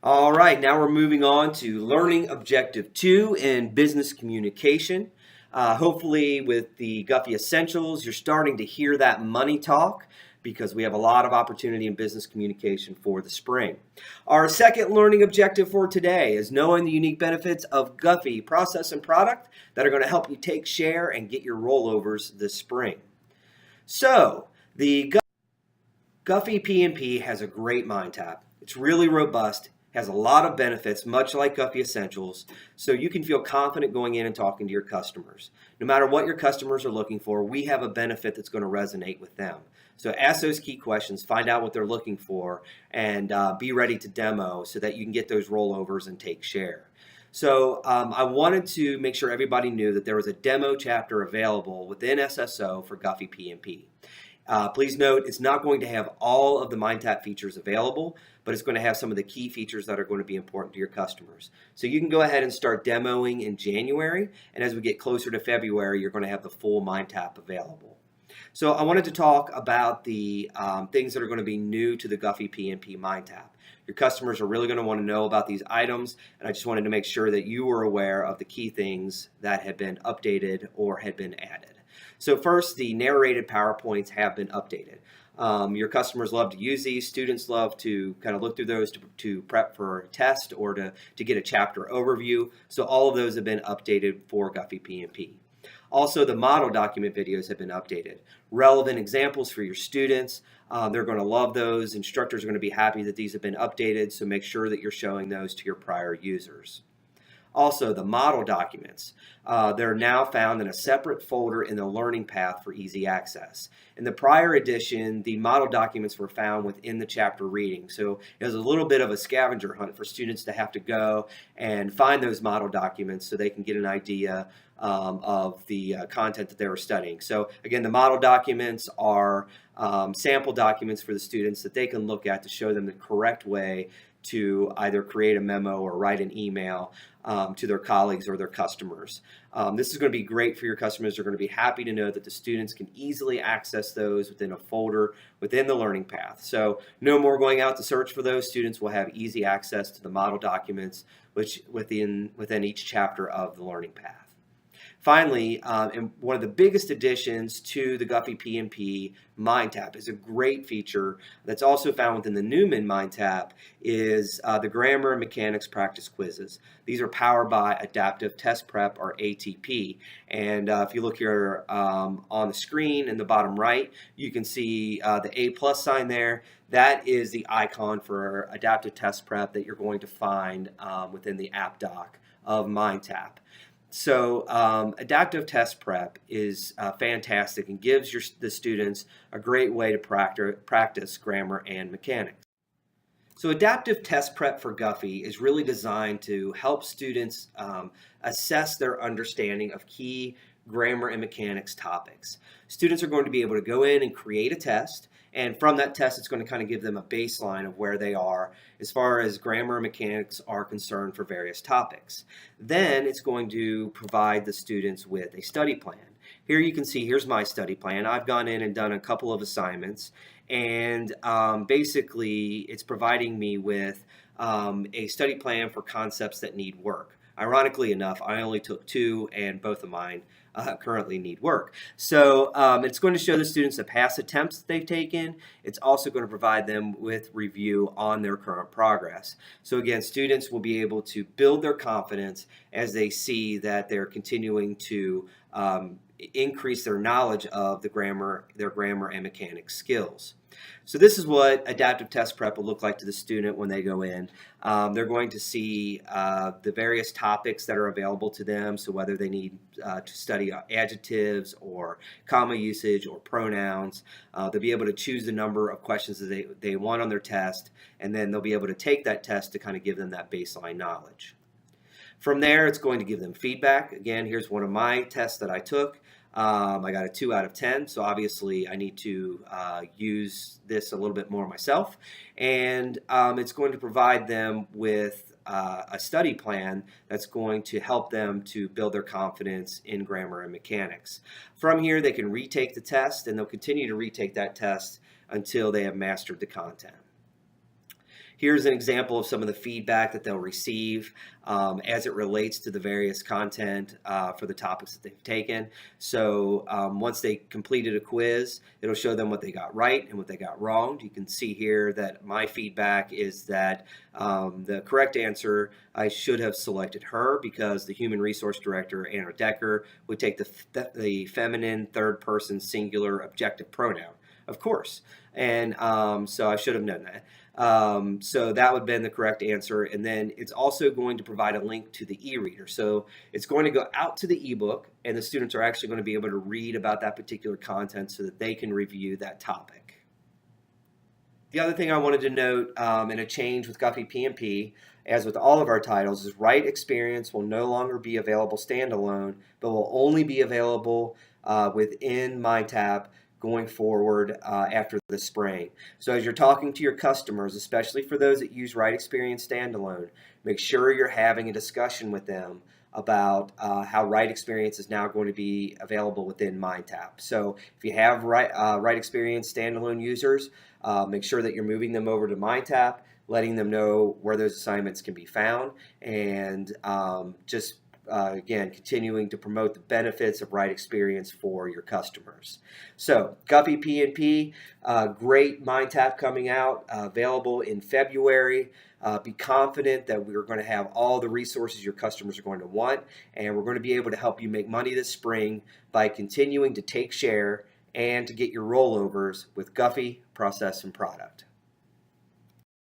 All right, now we're moving on to learning objective 2 in business communication. Hopefully, with the Guffey Essentials, you're starting to hear that money talk because we have a lot of opportunity in business communication for the spring. Our second learning objective for today is knowing the unique benefits of Guffey process and product that are going to help you take share and get your rollovers this spring. So, the Guffey P&P has a great mind tap. It's really robust, has a lot of benefits, much like Guffey Essentials, so you can feel confident going in and talking to your customers. No matter what your customers are looking for, we have a benefit that's going to resonate with them. So ask those key questions, find out what they're looking for, and be ready to demo so that you can get those rollovers and take share. So I wanted to make sure everybody knew that there was a demo chapter available within SSO for Guffey P&P. Please note, it's not going to have all of the MindTap features available, but it's going to have some of the key features that are going to be important to your customers. So you can go ahead and start demoing in January, and as we get closer to February, you're going to have the full MindTap available. So I wanted to talk about the things that are going to be new to the Guffey P&P MindTap. Your customers are really going to want to know about these items, and I just wanted to make sure that you were aware of the key things that had been updated or had been added. So first, the narrated PowerPoints have been updated. Your customers love to use these. Students love to kind of look through those to prep for a test or to get a chapter overview. So all of those have been updated for Guffey P&P. Also, the model document videos have been updated. Relevant examples for your students. They're going to love those. Instructors are going to be happy that these have been updated, so make sure that you're showing those to your prior users. Also, the model documents. They're now found in a separate folder in the learning path for easy access. In the prior edition, the model documents were found within the chapter reading. So it was a little bit of a scavenger hunt for students to have to go and find those model documents so they can get an idea of the content that they were studying. So again, the model documents are sample documents for the students that they can look at to show them the correct way to either create a memo or write an email to their colleagues or their customers. This is going to be great for your customers. They're going to be happy to know that the students can easily access those within a folder within the learning path. So no more going out to search for those. Students will have easy access to the model documents which within each chapter of the learning path. Finally, and one of the biggest additions to the Guffey P&P MindTap is a great feature that's also found within the Newman MindTap is the grammar and mechanics practice quizzes. These are powered by Adaptive Test Prep, or ATP. And if you look here on the screen in the bottom right, you can see the A+ sign there. That is the icon for Adaptive Test Prep that you're going to find within the app dock of MindTap. So adaptive test prep is fantastic and gives the students a great way to practice grammar and mechanics. So adaptive test prep for Guffey is really designed to help students assess their understanding of key grammar and mechanics topics. Students are going to be able to go in and create a test, and from that test it's going to kind of give them a baseline of where they are as far as grammar and mechanics are concerned for various topics. Then it's going to provide the students with a study plan. Here you can see, here's my study plan. I've gone in and done a couple of assignments, and basically it's providing me with a study plan for concepts that need work. Ironically enough, I only took 2, and both of mine currently need work. So it's going to show the students the past attempts that they've taken. It's also going to provide them with review on their current progress. So again, students will be able to build their confidence as they see that they're continuing to increase their knowledge of their grammar and mechanics skills. So this is what adaptive test prep will look like to the student when they go in. They're going to see the various topics that are available to them, so whether they need to study adjectives or comma usage or pronouns. They'll be able to choose the number of questions that they want on their test, and then they'll be able to take that test to kind of give them that baseline knowledge. From there, it's going to give them feedback. Again, here's one of my tests that I took. I got a 2 out of 10, so obviously I need to use this a little bit more myself. And it's going to provide them with a study plan that's going to help them to build their confidence in grammar and mechanics. From here, they can retake the test, and they'll continue to retake that test until they have mastered the content. Here's an example of some of the feedback that they'll receive as it relates to the various content for the topics that they've taken. So once they completed a quiz, it'll show them what they got right and what they got wrong. You can see here that my feedback is that the correct answer, I should have selected her because the human resource director, Anna Decker, would take the feminine third person singular objective pronoun, of course. And so I should have known that. So that would have been the correct answer. And then it's also going to provide a link to the e-reader. So it's going to go out to the ebook, and the students are actually going to be able to read about that particular content so that they can review that topic. The other thing I wanted to note in a change with Guffey P&P, as with all of our titles, is Right Experience will no longer be available standalone, but will only be available within MyTap going forward after the spring. So as you're talking to your customers, especially for those that use Right Experience standalone, make sure you're having a discussion with them about how Right Experience is now going to be available within MyTap. So if you have Right Experience standalone users, make sure that you're moving them over to MyTap, letting them know where those assignments can be found, and again, continuing to promote the benefits of Right Experience for your customers. So, Guffey P&P, great MindTap coming out, available in February. Be confident that we're going to have all the resources your customers are going to want, and we're going to be able to help you make money this spring by continuing to take share and to get your rollovers with Guffey Process and Product.